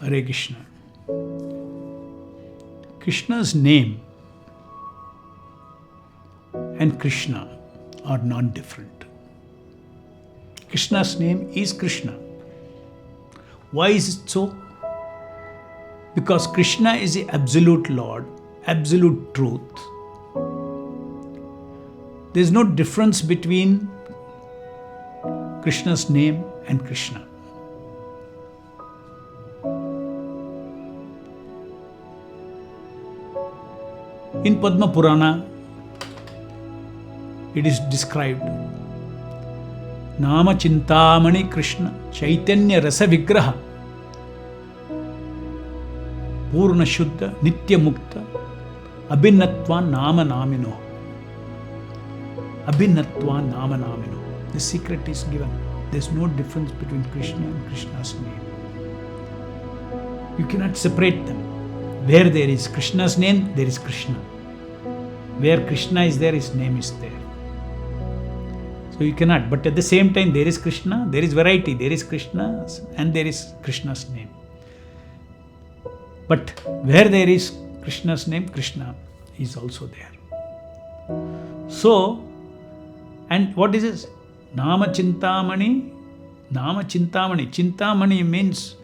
Hare Krishna. Krishna's name and Krishna are not different. Krishna's name is Krishna. Why is it so? Because Krishna is the absolute Lord, absolute truth. There is no difference between Krishna's name and Krishna. In Padma Purana, it is described Nama Chintamani Krishna Chaitanya Rasa Vigraha Purna Shuddha Nitya Mukta Abhinatva Nama Namino. Abhinatva Nama Namino. The secret is given. There is no difference between Krishna and Krishna's name. You cannot separate them. Where there is Krishna's name, there is Krishna. Where Krishna is there, his name is there. So you cannot. But at the same time, there is Krishna, there is variety. There is Krishna and there is Krishna's name. But where there is Krishna's name, Krishna is also there. So, and what is this? Nama Chintamani. Nama Chintamani. Chintamani means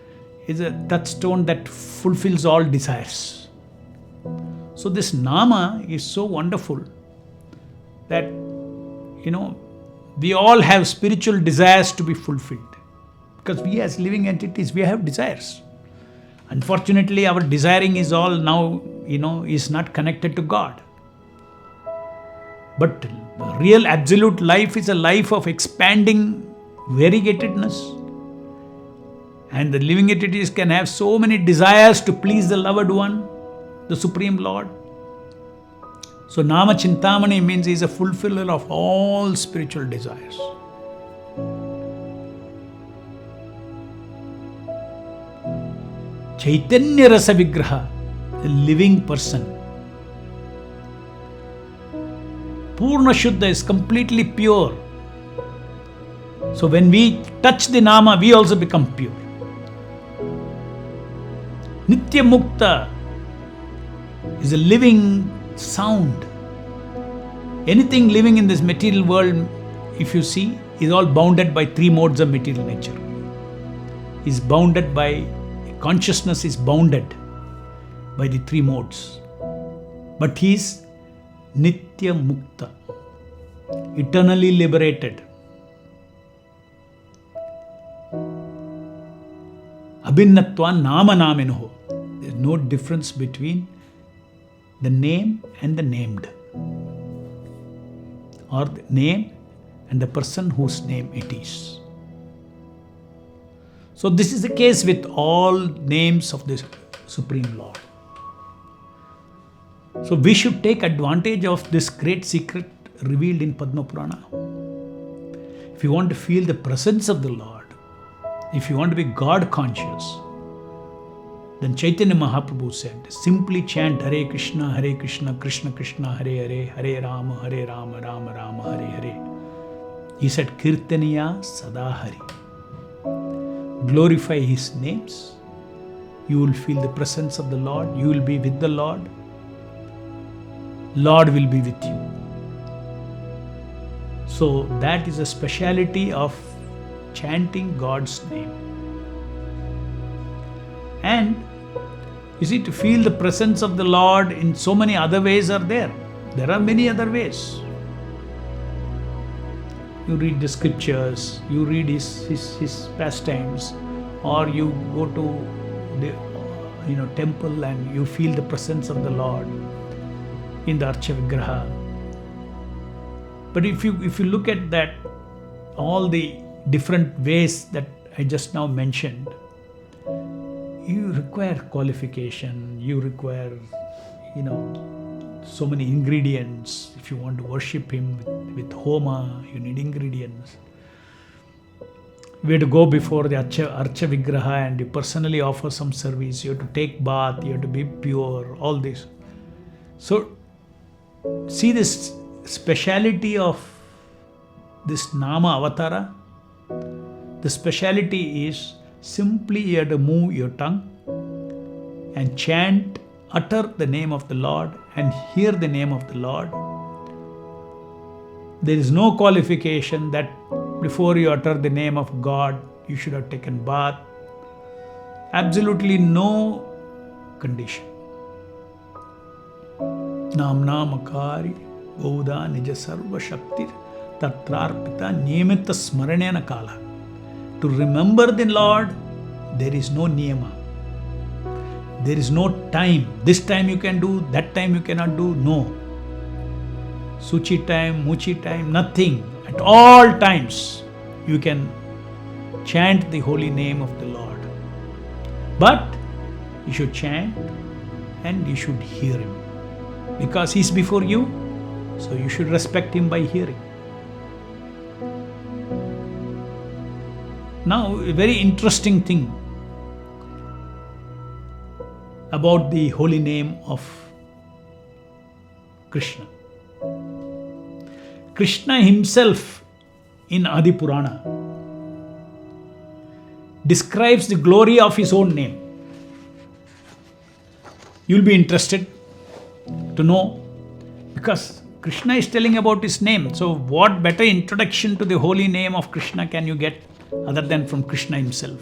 is a touchstone that fulfills all desires. So this Nama is so wonderful that, we all have spiritual desires to be fulfilled. Because we as living entities, we have desires. Unfortunately, our desiring is all now, is not connected to God. But real absolute life is a life of expanding variegatedness. And the living entities can have so many desires to please the loved one, the Supreme Lord. So Nama Chintamani means he is a fulfiller of all spiritual desires. Chaitanya Rasa Vigraha, the living person. Purna Shuddha is completely pure. So when we touch the Nama, we also become pure. Nitya Mukta is a living sound. Anything living in this material world, if you see, is all bounded by three modes of material nature. Is bounded by, consciousness is bounded by the three modes. But he is Nitya Mukta, eternally liberated. Abhinatva Nama Naminoho. There is no difference between the name and the named, or the name and the person whose name it is. So this is the case with all names of the Supreme Lord. So we should take advantage of this great secret revealed in Padma Purana. If you want to feel the presence of the Lord, if you want to be God conscious, then Chaitanya Mahaprabhu said, simply chant Hare Krishna, Krishna Krishna, Hare Hare, Hare Rama, Rama Rama, Hare Hare. He said, Kirtaniya Sada Hari. Glorify His names. You will feel the presence of the Lord. You will be with the Lord. Lord will be with you. So that is a speciality of chanting God's name. And you see, to feel the presence of the Lord in so many other ways are there. There are many other ways. You read the scriptures, you read his pastimes, or you go to the temple and you feel the presence of the Lord in the Archa Vigraha. But if you look at that, all the different ways that I just now mentioned, you require qualification, you require, so many ingredients. If you want to worship Him with Homa, you need ingredients. We have to go before the Archa Vigraha and you personally offer some service. You have to take bath, you have to be pure, all this. So, see this speciality of this Nama Avatara. The speciality is simply you have to move your tongue and chant, utter the name of the Lord and hear the name of the Lord. There is no qualification that before you utter the name of God, you should have taken bath. Absolutely no condition. Namna makari Bauda Nija Sarva Shaktir Tatrarpita Niyamita Smaranena Kala. To remember the Lord, there is no niyama. There is no time. This time you can do, that time you cannot do. No. Suchi time, Muchi time, nothing. At all times you can chant the holy name of the Lord. But you should chant and you should hear Him. Because He is before you, so you should respect Him by hearing. Now, a very interesting thing about the holy name of Krishna. Krishna himself in Adi Purana describes the glory of his own name. You'll be interested to know, because Krishna is telling about his name. So what better introduction to the holy name of Krishna can you get other than from Krishna himself?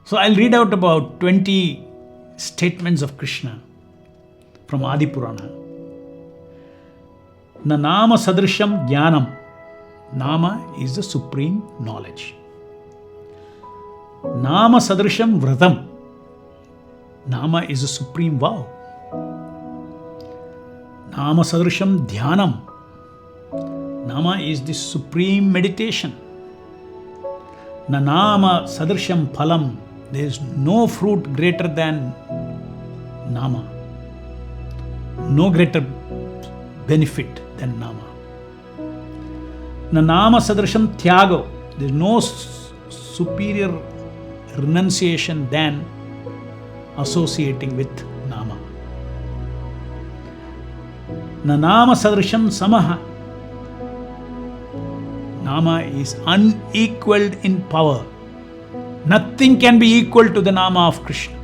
So I'll read out about 20 statements of Krishna from Adi Purana. Na nama sadrisham jnanam. Nama is the supreme knowledge. Nama sadrisham vratam. Nama is the supreme vow. Nama sadrisham dhyanam. Nama is the supreme meditation. Na nama sadrisham phalam. There is no fruit greater than Nama. No greater benefit than Nama. Na nama sadrisham tyago. There is no superior renunciation than associating with Nama. Na nama sadrisham samaha. Nama is unequaled in power. Nothing can be equal to the Nama of Krishna.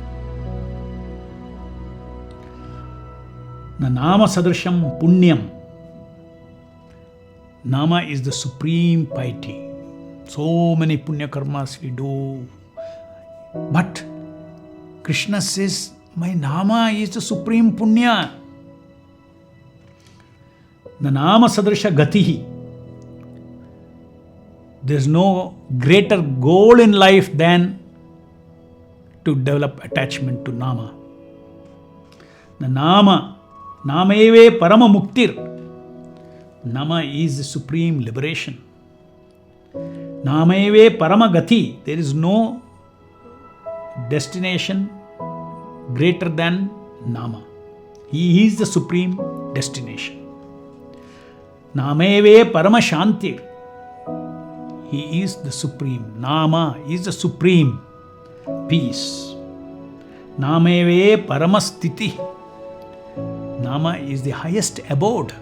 Na nama sadrisham punyam. Nama is the supreme piety. So many punya karmas we do. But Krishna says, my Nama is the supreme punya. The Nama sadrisha gatihi. There is no greater goal in life than to develop attachment to Nama. The Nama, Nameve Parama Muktir. Nama is the supreme liberation. Nameve Parama Gati. There is no destination greater than Nama. He is the supreme destination. Nameve Parama Shantir. He is the supreme. Nama is the supreme peace. Nameve Paramastiti. Nama is the highest abode.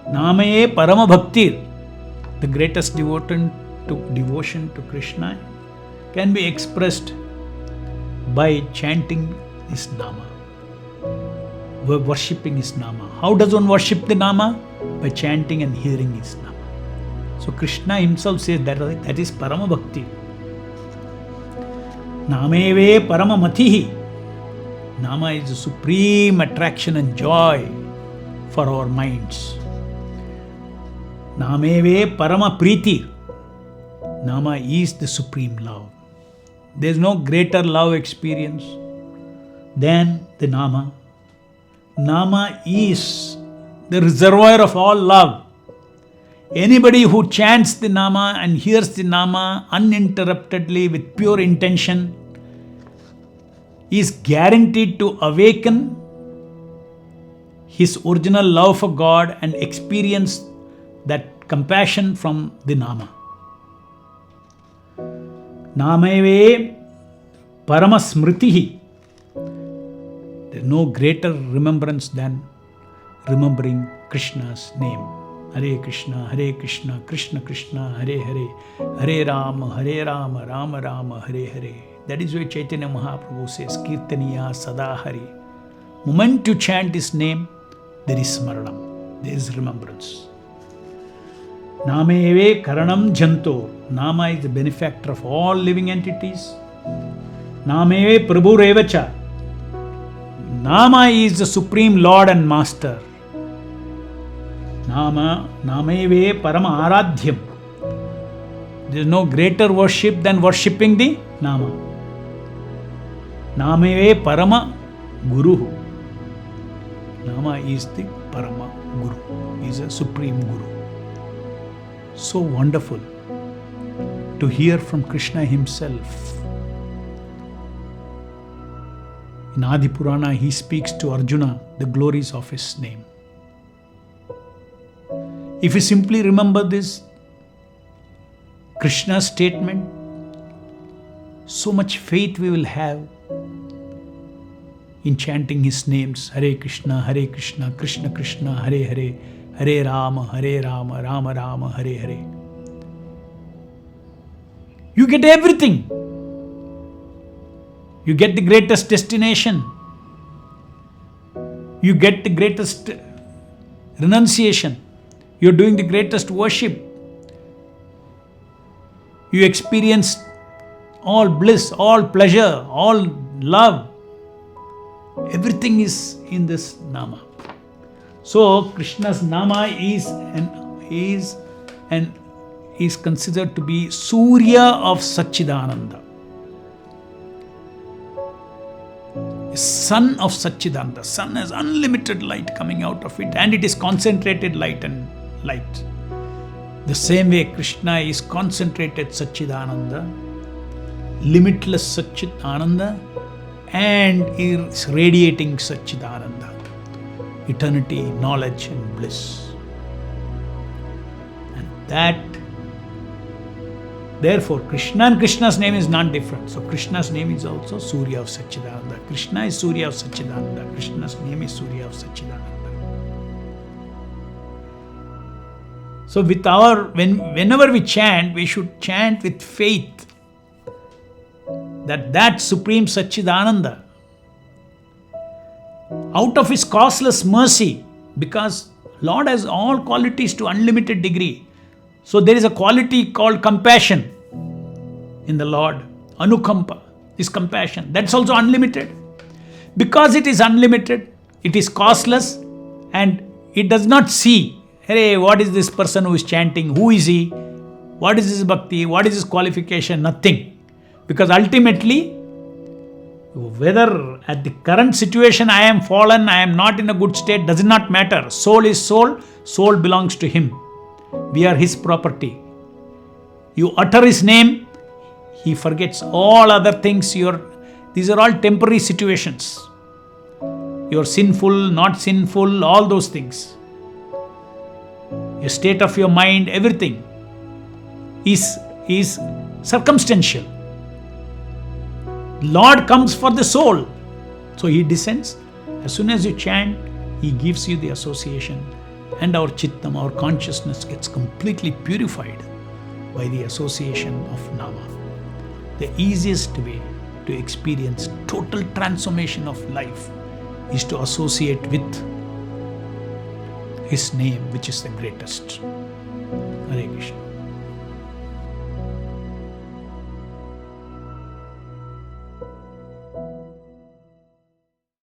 Namaye Parama Bhakti. The greatest devotion to Krishna can be expressed by chanting his Nama, worshipping his Nama. How does one worship the Nama? By chanting and hearing his Nama. So Krishna himself says that is Parama Bhakti. Nameve Parama Matihi. Nama is the supreme attraction and joy for our minds. Nameve Parama Priti. Nama is the supreme love. There is no greater love experience than the Nama. Nama is the reservoir of all love. Anybody who chants the Nama and hears the Nama uninterruptedly with pure intention is guaranteed to awaken his original love for God and experience that compassion from the Nama. Nameve Paramasmritihi. There is no greater remembrance than remembering Krishna's name. Hare Krishna, Krishna Krishna, Hare Hare, Hare Rama, Rama Rama, Hare Hare. That is why Chaitanya Mahaprabhu says, Kirtaniya Sada Hari. Moment you chant His name, there is smaranam, there is remembrance. Nameve Karanam Janto. Nama is the benefactor of all living entities. Nameve Prabhu Revacha. Nama is the Supreme Lord and Master. Nameve Parama Aradhyam. There is no greater worship than worshipping the Nama. Nameve Parama Guru. Nama is the Parama Guru. He is a Supreme Guru. So wonderful to hear from Krishna himself. In Adi Purana, he speaks to Arjuna the glories of his name. If you simply remember this Krishna statement, so much faith we will have in chanting his names. Hare Krishna, Krishna Krishna, Hare Hare, Hare Rama, Rama Rama, Hare Hare. You get everything. You get the greatest destination. You get the greatest renunciation. You're doing the greatest worship. You experience all bliss, all pleasure, all love. Everything is in this Nama. So Krishna's Nama is considered to be Surya of Satchidananda. Sun of Satchidananda. Sun has unlimited light coming out of it, and it is concentrated light and light. The same way Krishna is concentrated Satchidananda, limitless Satchidananda, and is radiating Satchidananda, eternity, knowledge and bliss. And that, therefore, Krishna and Krishna's name is not different. So Krishna's name is also Surya of Satchidananda. Krishna is Surya of Satchidananda. Krishna's name is Surya of Satchidananda. So whenever we chant, we should chant with faith that Supreme Satchidananda, out of His causeless mercy, because Lord has all qualities to unlimited degree. So there is a quality called compassion in the Lord. Anukampa is compassion. That's also unlimited. Because it is unlimited, it is causeless, and it does not see, hey, what is this person who is chanting? Who is he? What is his bhakti? What is his qualification? Nothing. Because ultimately, whether at the current situation I am fallen, I am not in a good state, does not matter. Soul is soul. Soul belongs to Him. We are His property. You utter His name, He forgets all other things. These are all temporary situations. You're sinful, not sinful, all those things. Your state of your mind, everything is circumstantial. Lord comes for the soul. So He descends. As soon as you chant, He gives you the association, and our chittam, our consciousness gets completely purified by the association of Nama. The easiest way to experience total transformation of life is to associate with His name, which is the greatest. Hare Krishna.